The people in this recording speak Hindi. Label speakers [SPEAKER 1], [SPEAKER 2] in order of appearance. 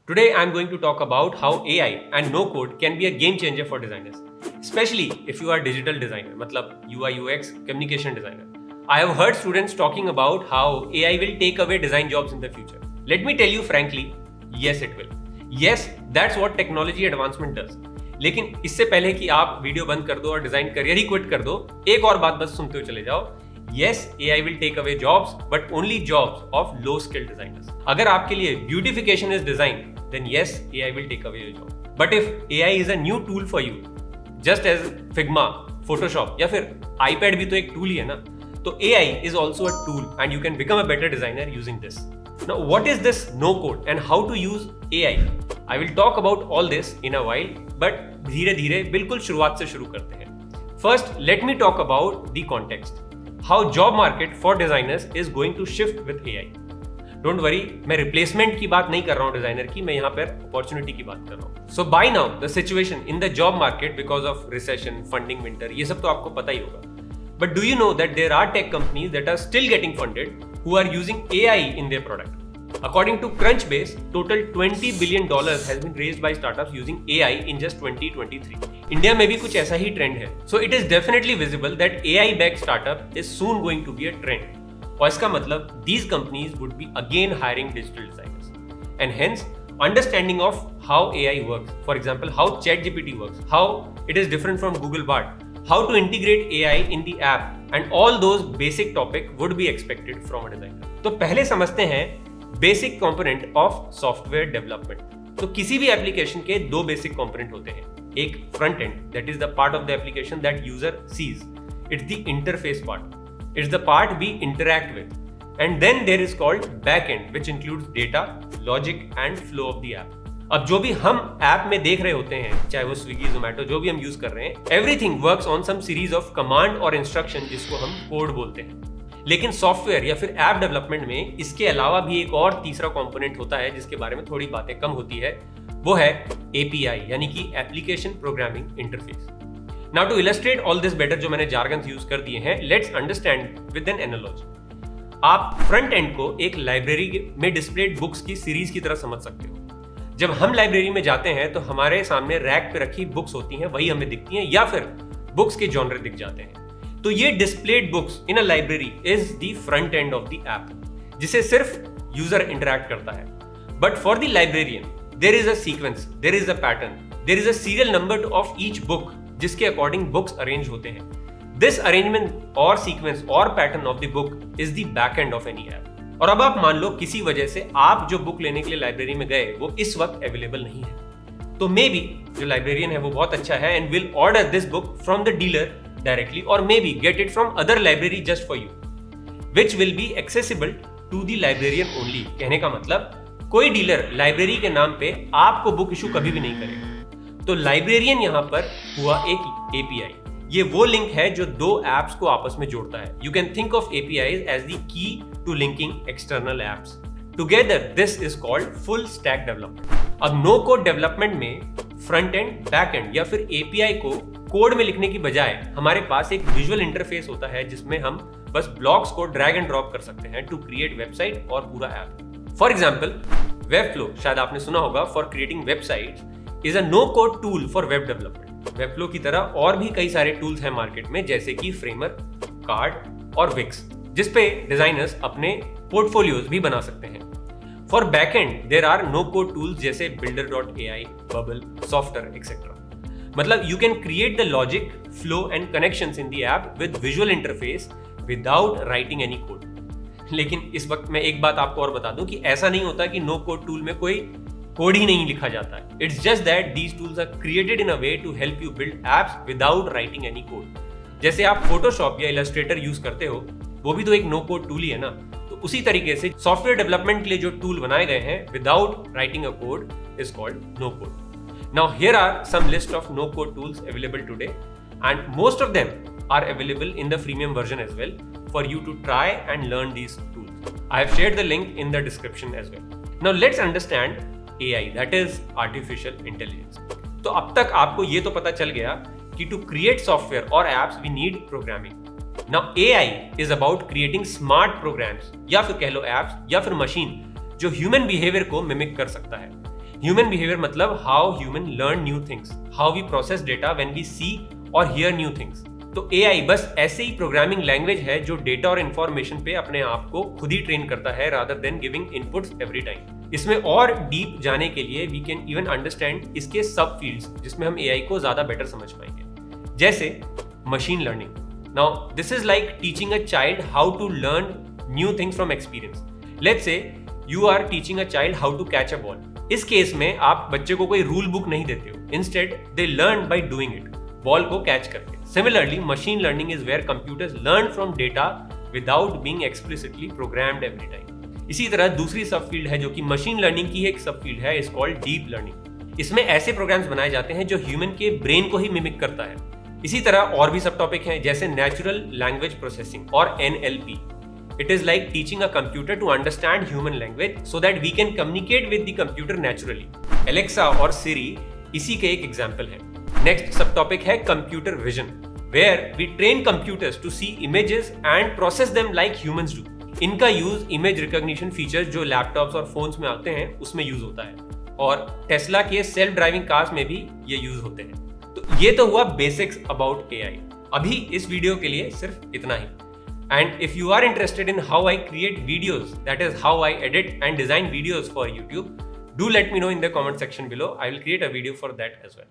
[SPEAKER 1] Today I'm going to talk about how AI and no code can be a game changer for designers, especially if you are digital designer, मतलब UI UX communication designer. I have heard students talking about how AI will take away design jobs in the future. Let me tell you frankly, yes it will. Yes, that's what technology advancement does. लेकिन इससे पहले कि आप वीडियो बंद कर दो और डिजाइन करियर ही क्विट कर दो, एक और बात बस सुनते हुए चले जाओ. Yes, AI will take away jobs, but only jobs of low-skilled designers. अगर आपके लिए beautification is design, then yes, AI will take away your job. But if AI is a new tool for you, just as Figma, Photoshop या फिर iPad भी तो एक tool ही है ना, तो AI is also a tool and you can become a better designer using this. Now, what is this no code and how to use AI? I will talk about all this in a while, but धीरे धीरे बिल्कुल शुरुआत से शुरू करते हैं. First, let me talk about the context. How job market for designers is going to shift with AI. Don't worry, मैं replacement की बात नहीं कर रहा हूँ डिजाइनर की, मैं यहाँ पर opportunity की बात कर रहा हूँ. So by now the situation in the job market because of recession, funding winter, ये सब तो आपको पता ही होगा. But do you know that there are tech companies that are still getting funded who are using AI in their product? According to Crunchbase, total $20 billion has been raised by startups using AI in just 2023. India में भी कुछ ऐसा ही ट्रेंड है. So it is definitely visible that AI-backed startup is soon going to be a trend. और इसका मतलब these companies would be again hiring digital designers. And hence, understanding of how AI works, for example, how ChatGPT works, how it is different from Google Bard, how to integrate AI in the app, and all those basic topics would be expected from a designer. तो पहले समझते हैं basic component of software development. तो किसी भी एप्लीकेशन के दो बेसिक कंपोनेंट होते हैं. एक front end, that is the part of the application that user sees. It's the interface part. It's the part we interact with. And then there is called back end which includes data, logic and flow of the app. अब जो भी हम ऐप में देख रहे होते हैं, चाहे वो स्विगी, जोमैटो, जो भी हम यूज कर रहे हैं, everything works on some series of command और इंस्ट्रक्शन जिसको हम कोड बोलते हैं. लेकिन सॉफ्टवेयर या फिर ऐप डेवलपमेंट में इसके अलावा भी एक और तीसरा कंपोनेंट होता है जिसके बारे में थोड़ी बातें कम होती है. वो है API यानी कि application programming interface. Now to illustrate all this better, जो मैंने जार्गन्स यूज कर दिए हैं, let's understand with an analogy. आप फ्रंट एंड को एक लाइब्रेरी में डिस्प्लेड बुक्स की सीरीज की तरह समझ सकते हो. जब हम लाइब्रेरी में जाते हैं तो हमारे सामने रैक पे रखी बुक्स होती हैं, वही हमें दिखती हैं, या फिर बुक्स के जॉनर दिख जाते हैं. तो ये displayed books in a library is the front end of the app, जिसे सिर्फ यूजर इंटरैक्ट करता है. But for the librarian there is a sequence, there is a pattern, there is a serial number of each book जिसके अकॉर्डिंग बुक्स अरेंज होते हैं. दिस अरेंजमेंट और सीक्वेंस और pattern of the book is the back end of any app. और अब आप मान लो किसी वजह से आप जो बुक लेने के लिए लाइब्रेरी में गए वो इस वक्त अवेलेबल नहीं है, तो मे बी जो लाइब्रेरियन है वो बहुत अच्छा है and will order this book from the dealer directly or maybe get it from other library just for you, which will be accessible to the librarian only. कहने का मतलब कोई डीलर लाइब्रेरी के नाम पे आपको बुक इशू कभी भी नहीं करेगा. तो लाइब्रेरियन यहाँ पर हुआ एक API. ये वो लिंक है जो दो एप्स को आपस में जोड़ता है. You can think of APIs as the key to linking external apps. Together, this is called full stack development. अब नो कोड डेवलपमेंट में फ्रंट एंड, बैक एंड या फिर API को कोड में लिखने की बजाय हमारे पास एक विजुअल इंटरफेस होता है जिसमें हम बस ब्लॉक्स को ड्रैग एंड ड्रॉप कर सकते हैं टू क्रिएट वेबसाइट और पूरा ऐप. फॉर एग्जांपल, वेबफ्लो, शायद आपने सुना होगा, for creating websites is a no code tool for web development. Webflow की तरह और भी कई सारे टूल्स हैं मार्केट में, जैसे कि फ्रेमर, कार्ड और विक्स, जिसपे डिजाइनर्स अपने पोर्टफोलियोज भी बना सकते हैं. For backend there are no code tools जैसे builder.ai, बबल, सॉफ्टर एक्सेट्रा. मतलब you can create the logic, flow and connections in the app with visual interface without writing any code. लेकिन इस वक्त मैं एक बात आपको और बता दूं कि ऐसा नहीं होता कि नो कोड टूल में कोई कोड ही नहीं लिखा जाता है. It's just that these tools are created in a way to help you build apps without writing any code. जैसे आप Photoshop या Illustrator यूज करते हो, वो भी तो एक नो कोड टूल ही है ना. तो उसी तरीके से सॉफ्टवेयर डेवलपमेंट के लिए जो टूल बनाए गए हैं without writing a code is called no code. Now here are some list of no code tools available today, and most of them are available in the freemium version as well for you to try and learn these tools. I have shared the link in the description as well. Now let's understand AI, that is artificial intelligence. तो अब तक आपको ये तो पता चल गया कि to create software or apps we need programming. Now AI is about creating smart programs या फिर कह लो apps या फिर machine जो human behavior को mimic कर सकता है. ह्यूमन बिहेवियर मतलब how human learn new things, how we process data when we see और हियर न्यू थिंग्स। तो एआई बस ऐसे ही प्रोग्रामिंग लैंग्वेज है जो डेटा और इंफॉर्मेशन पे अपने आप को खुद ही ट्रेन करता है rather than giving inputs every time. इसमें और डीप जाने के लिए वी कैन इवन अंडरस्टैंड इसके सब फील्ड्स जिसमें हम एआई को ज्यादा बेटर समझ पाएंगे, जैसे machine learning. Now this is like teaching a child how to learn new things from experience. Let's say you are teaching a child how to catch a ball. इस केस में आप बच्चे को कोई रूल बुक नहीं देते हो, instead they learn by doing it, ball को कैच करके। Similarly, machine learning is where computers learn from data without being explicitly programmed every time. इसी तरह दूसरी सब फील्ड है जो कि मशीन लर्निंग की एक सब फील्ड है, इज कॉल्ड डीप लर्निंग। इसमें ऐसे प्रोग्राम्स बनाए जाते हैं जो ह्यूमन के ब्रेन को ही मिमिक करता है। इसी तरह और भी सब टॉपिक हैं जैसे नेचुरल लैंग्वेज प्रोसेसिंग और NLP। It is like teaching a computer to understand human language so that we can communicate with the computer naturally. Alexa और Siri इसी के एक एग्जाम्पल है। नेक्स्ट सब टॉपिक है computer vision, where we train computers to see images and process them like humans do. इनका यूज इमेज रिकॉग्निशन फीचर्स जो लैपटॉप्स और फोन्स में आते हैं उसमें यूज होता है, और टेस्ला के सेल्फ ड्राइविंग कार्स में भी ये यूज होते हैं। तो ये तो हुआ बेसिक्स अबाउट एआई। अभी इस वीडियो के लिए सिर्फ इतना ही। And if you are interested in how I create videos, that is how I edit and design videos for YouTube, do let me know in the comment section below. I will create a video for that as well.